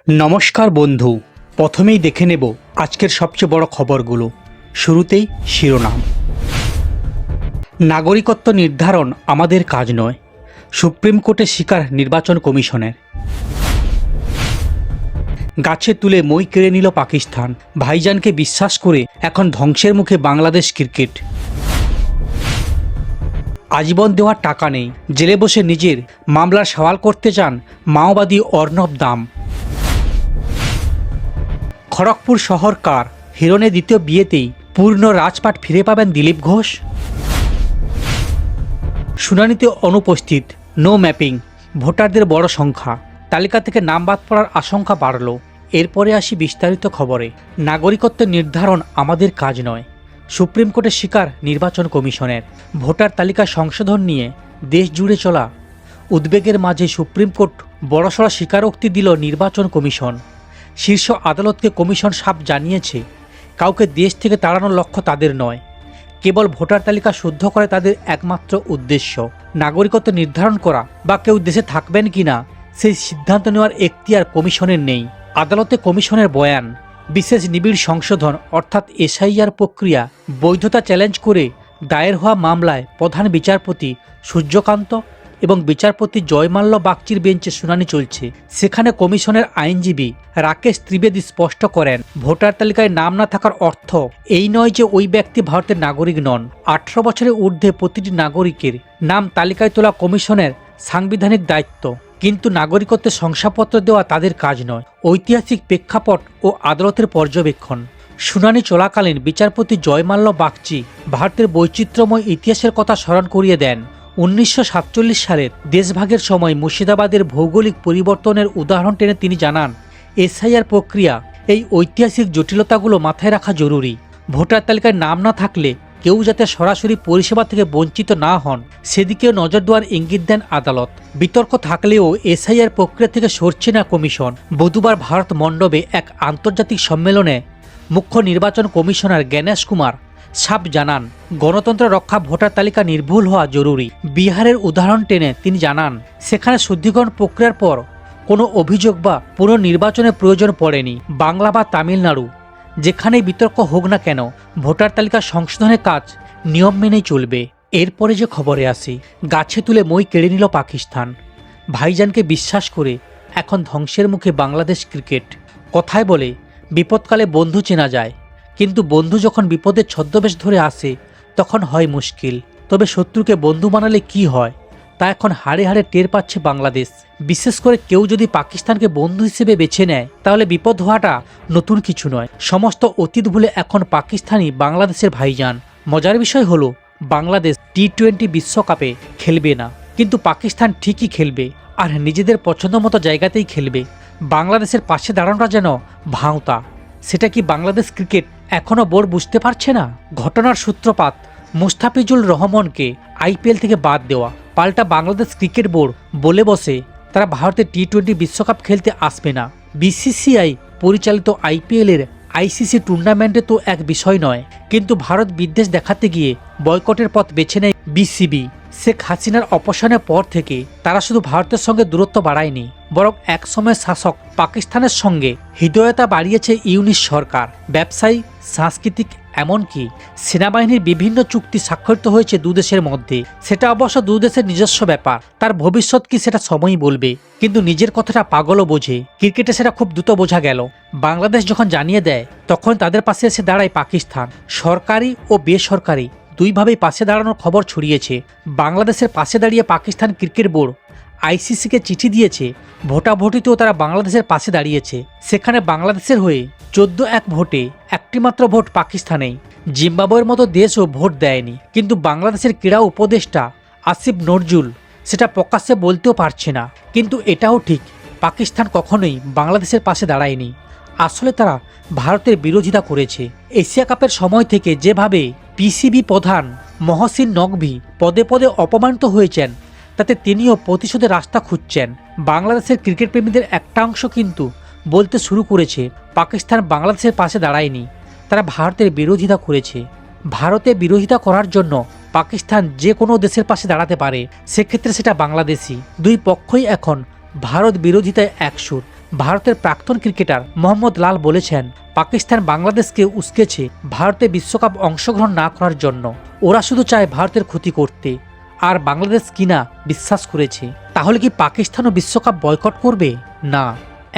নমস্কার বন্ধু। প্রথমেই দেখে নেব আজকের সবচেয়ে বড় খবরগুলো। শুরুতেই শিরোনাম। নাগরিকত্ব নির্ধারণ আমাদের কাজ নয়, সুপ্রিম কোর্টে স্বীকার নির্বাচন কমিশনের। গাছে তুলে মই কেড়ে নিল পাকিস্তান, ভাইজানকে বিশ্বাস করে এখন ধ্বংসের মুখে বাংলাদেশ ক্রিকেট। আজীবন দেওয়ার টাকা নেই, জেলে বসে নিজের মামলার সওয়াল করতে চান মাওবাদী অর্ণব দাম। খড়গপুর শহর কার, হিরণের দ্বিতীয় বিয়েতেই পূর্ণ রাজপাট ফিরে পাবেন দিলীপ ঘোষ। শুনানিতে অনুপস্থিত, নো ম্যাপিং, ভোটারদের বড় সংখ্যা, তালিকা থেকে নাম বাদ পড়ার আশঙ্কা বাড়ল। এরপরে আসি বিস্তারিত খবরে। নাগরিকত্ব নির্ধারণ আমাদের কাজ নয়, সুপ্রিম কোর্টে স্বীকার নির্বাচন কমিশনের। ভোটার তালিকা সংশোধন নিয়ে দেশ জুড়ে চলা উদ্বেগের মাঝে সুপ্রিম কোর্ট বড়সড় স্বীকারোক্তি দিল নির্বাচন কমিশন। শীর্ষ আদালতকে কমিশন সাফ জানিয়েছে, কাউকে দেশ থেকে তাড়ানোর লক্ষ্য তাদের নয়, কেবল ভোটার তালিকা শুদ্ধ করে তাদের একমাত্র উদ্দেশ্য। নাগরিকত্ব নির্ধারণ করা বা কেউ দেশে থাকবেন কিনা সেই সিদ্ধান্ত নেওয়ার এখতিয়ার কমিশনের নেই। আদালতে কমিশনের বয়ান, বিশেষ নিবিড় সংশোধন অর্থাৎ এসআইআর প্রক্রিয়া বৈধতা চ্যালেঞ্জ করে দায়ের হওয়া মামলায় প্রধান বিচারপতি সূর্যকান্ত এবং বিচারপতি জয়মাল্য বাগচির বেঞ্চে শুনানি চলছে। সেখানে কমিশনের আইনজীবী রাকেশ ত্রিবেদী স্পষ্ট করেন, ভোটার তালিকায় নাম না থাকার অর্থ এই নয় যে ওই ব্যক্তি ভারতের নাগরিক নন। 18 বছরের ঊর্ধ্বে প্রতিটি নাগরিকের নাম তালিকায় তোলা কমিশনের সাংবিধানিক দায়িত্ব, কিন্তু নাগরিকত্বের শংসাপত্র দেওয়া তাদের কাজ নয়। ঐতিহাসিক প্রেক্ষাপট ও আদালতের পর্যবেক্ষণ। শুনানি চলাকালীন বিচারপতি জয়মাল্য বাগচি ভারতের বৈচিত্র্যময় ইতিহাসের কথা স্মরণ করিয়ে দেন। 1947 সালের দেশভাগের সময় মুর্শিদাবাদের ভৌগোলিক পরিবর্তনের উদাহরণ টেনে তিনি জানান, এসআইআর প্রক্রিয়া এই ঐতিহাসিক জটিলতাগুলো মাথায় রাখা জরুরি। ভোটার তালিকায় নাম না থাকলে কেউ যাতে সরাসরি পরিষেবা থেকে বঞ্চিত না হন সেদিকেও নজর দেওয়ার ইঙ্গিত দেন আদালত। বিতর্ক থাকলেও এসআইআর প্রক্রিয়া থেকে সরছে না কমিশন। বুধবার ভারত মণ্ডপে এক আন্তর্জাতিক সম্মেলনে মুখ্য নির্বাচন কমিশনার জ্ঞানেশ কুমার সাফ জানান, গণতন্ত্র রক্ষা ভোটার তালিকা নির্ভুল হওয়া জরুরি। বিহারের উদাহরণ টেনে তিনি জানান, সেখানে শুদ্ধিকরণ প্রক্রিয়ার পর কোনো অভিযোগ বা পুনর্নির্বাচনের প্রয়োজন পড়েনি। বাংলা বা তামিলনাড়ু, যেখানেই বিতর্ক হোক না কেন, ভোটার তালিকা সংশোধনের কাজ নিয়ম মেনেই চলবে। এরপরে যে খবরে আসি, গাছে তুলে মই কেড়ে নিল পাকিস্তান, ভাইজানকে বিশ্বাস করে এখন ধ্বংসের মুখে বাংলাদেশ ক্রিকেট। কথায় বলে, বিপদকালে বন্ধু চেনা যায়, কিন্তু বন্ধু যখন বিপদের ছদ্মবেশ ধরে আসে তখন হয় মুশকিল। তবে শত্রুকে বন্ধু বানালে কি হয় তা এখন হাড়ে হাড়ে টের পাচ্ছে বাংলাদেশ। বিশেষ করে কেউ যদি পাকিস্তানকে বন্ধু হিসেবে বেছে নেয় তাহলে বিপদ হওয়াটা নতুন কিছু নয়। সমস্ত অতীত ভুলে এখন পাকিস্তানই বাংলাদেশের ভাইজান। মজার বিষয় হলো, বাংলাদেশ টি-20 বিশ্বকাপে খেলবে না, কিন্তু পাকিস্তান ঠিকই খেলবে, আর নিজেদের পছন্দ মতো জায়গাতেই খেলবে। বাংলাদেশের পাশে দাঁড়ানোটা যেন ভাঁওতা। সেটা কি বাংলাদেশ ক্রিকেট এখনও বোর্ড বুঝতে পারছে না? ঘটনার সূত্রপাত, মুস্তাফিজুর রহমানকে আইপিএল থেকে বাদ দেওয়া, পাল্টা বাংলাদেশ ক্রিকেট বোর্ড বলে বসে তারা ভারতের টি-20 বিশ্বকাপ খেলতে আসবে না। বিসিসিআই পরিচালিত আইপিএলের আইসিসি টুর্নামেন্টে তো এক বিষয় নয়, কিন্তু ভারত বিদ্বেষ দেখাতে গিয়ে বয়কটের পথ বেছে নেয় বিসিবি। শেখ হাসিনার অপসারণের পর থেকে তারা শুধু ভারতের সঙ্গে দূরত্ব বাড়ায়নি, বরং একসময় শাসক পাকিস্তানের সঙ্গে হৃদয়তা বাড়িয়েছে ইউনিস সরকার। ব্যবসায়ী, সাংস্কৃতিক, এমনকি সেনাবাহিনীর বিভিন্ন চুক্তি স্বাক্ষরিত হয়েছে দুদেশের মধ্যে। সেটা অবশ্য দুদেশের নিজস্ব ব্যাপার, তার ভবিষ্যৎ কি সেটা সময়ই বলবে। কিন্তু নিজের কথাটা পাগলও বোঝে, ক্রিকেটে সেটা খুব দ্রুত বোঝা গেল। বাংলাদেশ যখন জানিয়ে দেয় তখন তাদের পাশে এসে দাঁড়ায় পাকিস্তান। সরকারি ও বেসরকারি দুইভাবেই পাশে দাঁড়ানোর খবর ছড়িয়েছে। বাংলাদেশের পাশে দাঁড়িয়ে পাকিস্তান ক্রিকেট বোর্ড আইসিসিকে চিঠি দিয়েছে, ভোটাভুটিতেও তারা বাংলাদেশের পাশে দাঁড়িয়েছে। সেখানে বাংলাদেশের হয়ে 14-1 ভোটে একটিমাত্র ভোট পাকিস্তানেই। জিম্বাবুয়ের মতো দেশও ভোট দেয়নি, কিন্তু বাংলাদেশের ক্রীড়া উপদেষ্টা আসিফ নজরুল সেটা প্রকাশ্যে বলতেও পারছে না। কিন্তু এটাও ঠিক, পাকিস্তান কখনোই বাংলাদেশের পাশে দাঁড়ায়নি। আসলে তারা ভারতের বিরোধিতা করেছে। এশিয়া কাপের সময় থেকে যেভাবে পিসিবি প্রধান মহসিন নকভি পদে পদে অপমানিত হয়েছেন, তাতে তিনিও প্রতিশোধের রাস্তা খুঁজছেন। বাংলাদেশের ক্রিকেট প্রেমীদের একটা অংশ কিন্তু বলতে শুরু করেছে, পাকিস্তান বাংলাদেশের পাশে দাঁড়ায়নি, তারা ভারতের বিরোধিতা করেছে। ভারতের বিরোধিতা করার জন্য পাকিস্তান যে কোনো দেশের পাশে দাঁড়াতে পারে, সেক্ষেত্রে সেটা বাংলাদেশই। দুই পক্ষই এখন ভারত বিরোধিতায় একসুর। ভারতের প্রাক্তন ক্রিকেটার মোহাম্মদ লাল বলেছেন, পাকিস্তান বাংলাদেশকে উস্কেছে ভারতে বিশ্বকাপ অংশগ্রহণ না করার জন্য। ওরা শুধু চায় ভারতের ক্ষতি করতে, আর বাংলাদেশ কিনা বিশ্বাস করেছে। তাহলে কি পাকিস্তানও বিশ্বকাপ বয়কট করবে? না,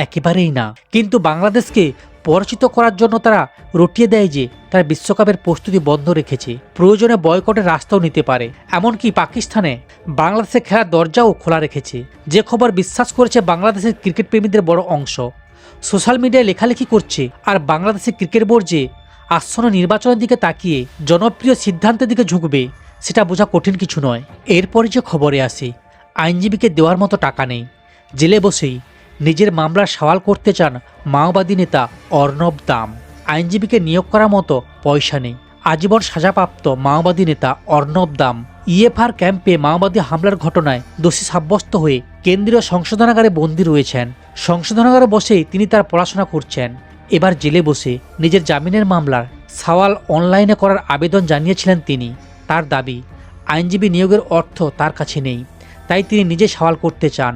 একেবারেই না। কিন্তু বাংলাদেশকে পরাজিত করার জন্য তারা রটিয়ে দেয় যে তারা বিশ্বকাপের প্রস্তুতি বন্ধ রেখেছে, প্রয়োজনে বয়কটের রাস্তাও নিতে পারে। এমনকি পাকিস্তানে বাংলাদেশে খেলার দরজাও খোলা রেখেছে, যে খবর বিশ্বাস করেছে বাংলাদেশের ক্রিকেট প্রেমীদের বড় অংশ। সোশ্যাল মিডিয়ায় লেখালেখি করছে, আর বাংলাদেশের ক্রিকেট বোর্ড যে আসন্ন নির্বাচনের দিকে তাকিয়ে জনপ্রিয় সিদ্ধান্তের দিকে ঝুঁকবে, সেটা বোঝা কঠিন কিছু নয়। এরপরে যে খবরে আসে, আইনজীবীকে দেওয়ার মতো টাকা নেই, জেলে বসেই নিজের মামলার সওয়াল করতে চান মাওবাদী নেতা অর্ণব দাম। আইনজীবীকে নিয়োগ করার মতো পয়সা নেই। আজীবন সাজাপ্রাপ্ত মাওবাদী নেতা অর্ণব দাম ইএফআর ক্যাম্পে মাওবাদী হামলার ঘটনায় দোষী সাব্যস্ত হয়ে কেন্দ্রীয় সংশোধনাগারে বন্দী রয়েছেন। সংশোধনাগারে বসেই তিনি তার পড়াশোনা করছেন। এবার জেলে বসে নিজের জামিনের মামলার সওয়াল অনলাইনে করার আবেদন জানিয়েছিলেন তিনি। তার দাবি, আইনজীবী নিয়োগের অর্থ তার কাছে নেই, তাই তিনি নিজে সওয়াল করতে চান।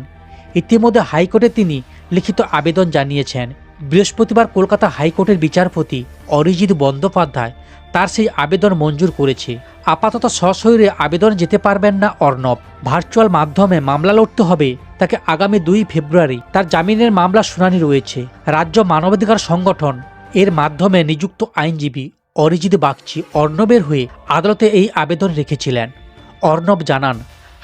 ইতিমধ্যে হাইকোর্টে তিনি লিখিত আবেদন জানিয়েছেন। বৃহস্পতিবার কলকাতা হাইকোর্টের বিচারপতি অরিজিৎ বন্দ্যোপাধ্যায় তার সেই আবেদন মঞ্জুর করেছে। আপাতত সশরীরে আবেদন যেতে পারবেন না অর্ণব। ভার্চুয়াল মাধ্যমে মামলা লড়তে হবে তাকে। আগামী 2 ফেব্রুয়ারি তার জামিনের মামলা শুনানি রয়েছে। রাজ্য মানবাধিকার সংগঠন এর মাধ্যমে নিযুক্ত আইনজীবী অরিজিৎ বাগচি অর্ণবের হয়ে আদালতে এই আবেদন রেখেছিলেন। অর্ণব জানান,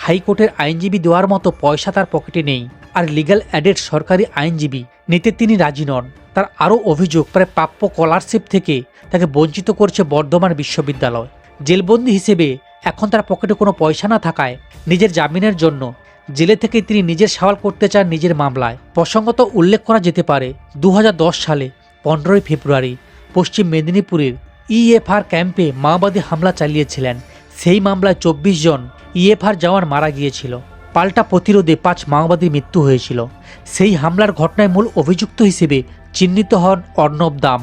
হাইকোর্টের আইনজীবী দেওয়ার মতো পয়সা তার পকেটে নেই, আর লিগ্যাল এডের সরকারি আইনজীবী নিতে তিনি রাজি নন। তার আরও অভিযোগ, প্রায় প্রাপ্য স্কলারশিপ থেকে তাকে বঞ্চিত করছে বর্ধমান বিশ্ববিদ্যালয়। জেলবন্দি হিসেবে এখন তার পকেটে কোনো পয়সা না থাকায় নিজের জামিনের জন্য জেলে থেকে তিনি নিজের সওয়াল করতে চান নিজের মামলায়। প্রসঙ্গত উল্লেখ করা যেতে পারে, 2010 সালে 15 ফেব্রুয়ারি পশ্চিম মেদিনীপুরের ইএফআর ক্যাম্পে মাওবাদী হামলা চালিয়েছিলেন। সেই মামলায় 24 জন ইএফআর জওয়ান মারা গিয়েছিল। পাল্টা প্রতিরোধে 5 মাওবাদীর মৃত্যু হয়েছিল। সেই হামলার ঘটনায় মূল অভিযুক্ত হিসেবে চিহ্নিত হন অর্ণব দাম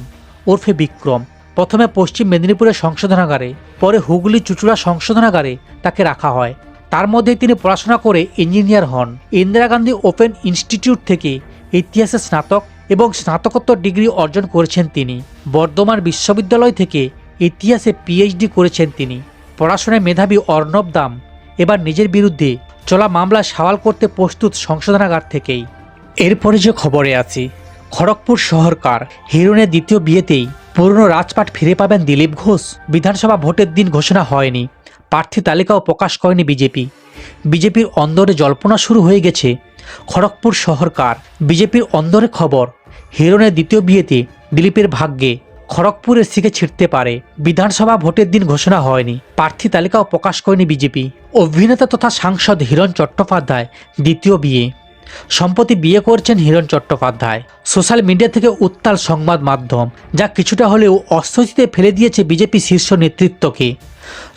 ওরফে বিক্রম। প্রথমে পশ্চিম মেদিনীপুরের সংশোধনাগারে, পরে হুগলি চুঁচুড়া সংশোধনাগারে তাকে রাখা হয়। তার মধ্যে তিনি পড়াশোনা করে ইঞ্জিনিয়ার হন। ইন্দিরা গান্ধী ওপেন ইনস্টিটিউট থেকে ইতিহাসে স্নাতক এবং স্নাতকোত্তর ডিগ্রি অর্জন করেছেন তিনি। বর্ধমান বিশ্ববিদ্যালয় থেকে ইতিহাসে পিএইচডি করেছেন তিনি। পড়াশোনায় মেধাবী অর্ণব দাম এবার নিজের বিরুদ্ধে চলা মামলা সওয়াল করতে প্রস্তুত সংশোধনাগার থেকেই। এরপরে যে খবরে আছি, খড়গপুর শহরকার হিরণের দ্বিতীয় বিয়েতেই পুরনো রাজপাট ফিরে পাবেন দিলীপ ঘোষ। বিধানসভা ভোটের দিন ঘোষণা হয়নি, প্রার্থী তালিকাও প্রকাশ করেনি বিজেপি। বিজেপির অন্দরে জল্পনা শুরু হয়ে গেছে। খড়গপুর শহরকার বিজেপির অন্দরে খবর, হিরণের দ্বিতীয় বিয়েতে দিলীপের ভাগ্যে খড়গপুরের শিখে ছিটতে পারে। বিধানসভা ভোটের দিন ঘোষণা হয়নি, প্রার্থী তালিকাও প্রকাশ করেনি বিজেপি। অভিনেতা তথা সাংসদ হিরণ চট্টোপাধ্যায় দ্বিতীয় বিয়ে। সম্প্রতি বিয়ে করছেন হিরণ চট্টোপাধ্যায়। সোশ্যাল মিডিয়া থেকে উত্তাল সংবাদ মাধ্যম, যা কিছুটা হলেও অস্বস্তিতে ফেলে দিয়েছে বিজেপি শীর্ষ নেতৃত্বকে।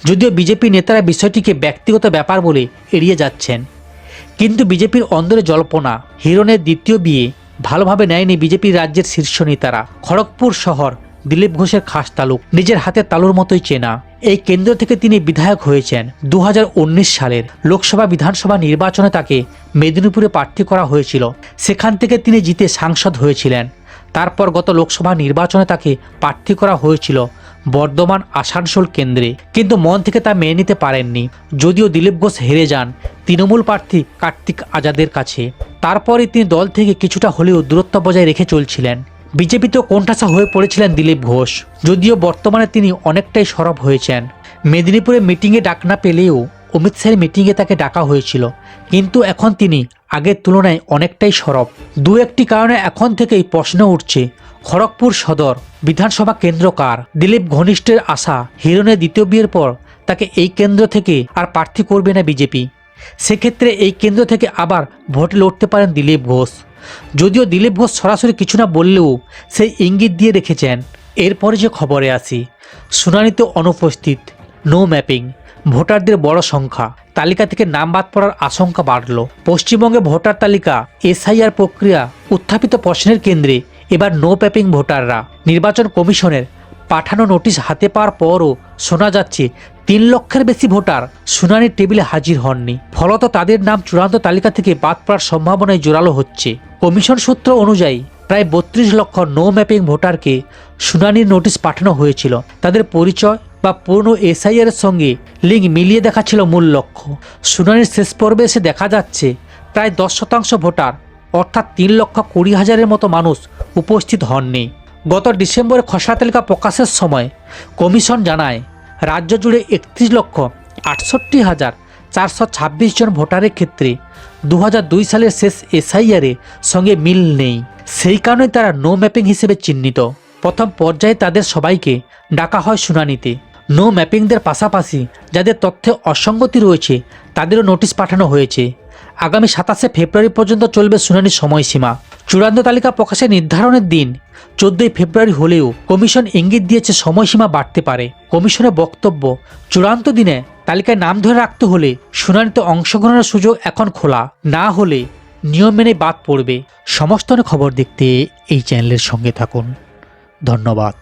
যদিও বিজেপি নেতারা বিষয়টিকে ব্যক্তিগত ব্যাপার বলে এড়িয়ে যাচ্ছেন, কিন্তু বিজেপির অন্দরে জল্পনা, হিরণের দ্বিতীয় বিয়ে ভালোভাবে নেয়নি বিজেপির রাজ্যের শীর্ষ নেতারা। খড়গপুর শহর দিলীপ ঘোষের খাস তালুক, নিজের হাতের তালুর মতোই চেনা। এই কেন্দ্র থেকে তিনি বিধায়ক হয়েছেন। 2019 সালের লোকসভা বিধানসভা নির্বাচনে তাকে মেদিনীপুরে প্রার্থী করা হয়েছিল। সেখান থেকে তিনি জিতে সাংসদ হয়েছিলেন। তারপর গত লোকসভা নির্বাচনে তাকে প্রার্থী করা হয়েছিল বর্ধমান আসানসোল কেন্দ্রে, কিন্তু মন থেকে তা মেনে নিতে পারেননি। যদিও দিলীপ ঘোষ হেরে যান তৃণমূল প্রার্থী কার্তিক আজাদের কাছে। তারপরে তিনি দল থেকে কিছুটা হলেও দূরত্ব বজায় রেখে চলছিলেন। বিজেপিতেও কোণঠাসা হয়ে পড়েছিলেন দিলীপ ঘোষ, যদিও বর্তমানে তিনি অনেকটাই সরব হয়েছেন। মেদিনীপুরে মিটিংয়ে ডাক না পেলেও অমিত শাহের মিটিংয়ে তাকে ডাকা হয়েছিল, কিন্তু এখন তিনি আগের তুলনায় অনেকটাই সরব। দু একটি কারণে এখন থেকেই প্রশ্ন উঠছে, খড়গপুর সদর বিধানসভা কেন্দ্র কার? দিলীপ ঘনিষ্ঠের আশা, হিরণের দ্বিতীয় বিয়ের পর তাকে এই কেন্দ্র থেকে আর প্রার্থী করবে না বিজেপি। সেক্ষেত্রে এই কেন্দ্র থেকে আবার ভোটে লড়তে পারেন দিলীপ ঘোষ। যদিও দিলীপ ঘোষ সরাসরি কিছু না বললেও সেই ইঙ্গিত দিয়ে রেখেছেন। এরপরে যে খবরে আসি, শুনানিতে অনুপস্থিত, নো ম্যাপিং, ভোটারদের বড় সংখ্যা, তালিকা থেকে নাম বাদ পড়ার আশঙ্কা বাড়ল। পশ্চিমবঙ্গে ভোটার তালিকা এসআইআর প্রক্রিয়া উত্থাপিত প্রশ্নের কেন্দ্রে এবার নো ম্যাপিং ভোটাররা। নির্বাচন কমিশনের পাঠানো নোটিশ হাতে পাওয়ার পরও শোনা যাচ্ছে 3 লক্ষের বেশি ভোটার শুনানির টেবিলে হাজির হননি। ফলত তাদের নাম চূড়ান্ত তালিকা থেকে বাদ পড়ার সম্ভাবনায় জোরালো হচ্ছে। কমিশন সূত্র অনুযায়ী প্রায় 32 লক্ষ নো ম্যাপিং ভোটারকে শুনানির নোটিশ পাঠানো হয়েছিল। তাদের পরিচয় বা পুরনো এসআইআর এর সঙ্গে লিঙ্ক মিলিয়ে দেখা ছিল মূল লক্ষ্য। শুনানির শেষ পর্বে এসে দেখা যাচ্ছে প্রায় 10% ভোটার অর্থাৎ 3,20,000-এর মতো মানুষ উপস্থিত হননি। গত ডিসেম্বরে খসড়া তালিকা প্রকাশের সময় কমিশন জানায় রাজ্য জুড়ে 31,68,426 জন ভোটারের ক্ষেত্রে 2002 সালের শেষ এসআইআরের সঙ্গে মিল নেই। সেই কারণে তারা নো ম্যাপিং হিসেবে চিহ্নিত। প্রথম পর্যায়ে তাদের সবাইকে ডাকা হয় শুনানিতে। নো ম্যাপিংদের পাশাপাশি যাদের তথ্যে অসঙ্গতি রয়েছে তাদেরও নোটিশ পাঠানো হয়েছে। আগামী 27শে ফেব্রুয়ারি পর্যন্ত চলবে শুনানির সময়সীমা। চূড়ান্ত তালিকা প্রকাশের নির্ধারণের দিন 14ই ফেব্রুয়ারি হলেও কমিশন ইঙ্গিত দিয়েছে সময়সীমা বাড়তে পারে। কমিশনের বক্তব্য, চূড়ান্ত দিনে তালিকায় নাম ধরে রাখতে হলে শুনানিতে অংশগ্রহণের সুযোগ এখন খোলা, না হলে নিয়ম মেনে বাদ পড়বে। সমস্ত খবর দেখতে এই চ্যানেলের সঙ্গে থাকুন। ধন্যবাদ।